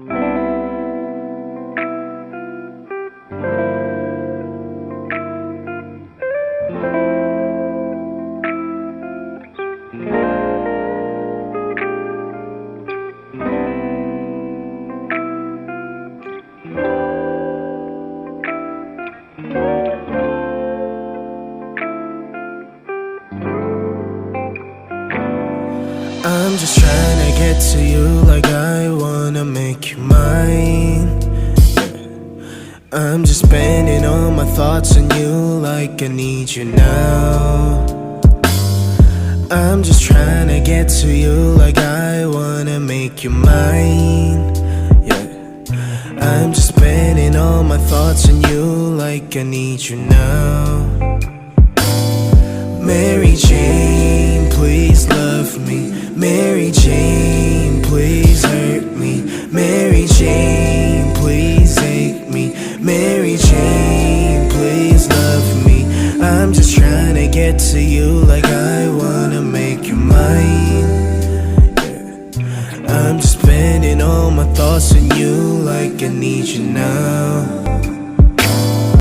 I'm just trying to get to you like I wanna make you mine. I'm just spending all my thoughts on you like I need you now. I'm just trying to get to you like I wanna make you mine. Yeah, I'm just spending all my thoughts on you like I need you now. Mary Jane, please love me. Mary Jane, please hurt me. Mary Jane, please hate me. Mary Jane, please love me. I'm just trying to get to you like I wanna make you mine. Yeah. I'm just spending all my thoughts on you like I need you now.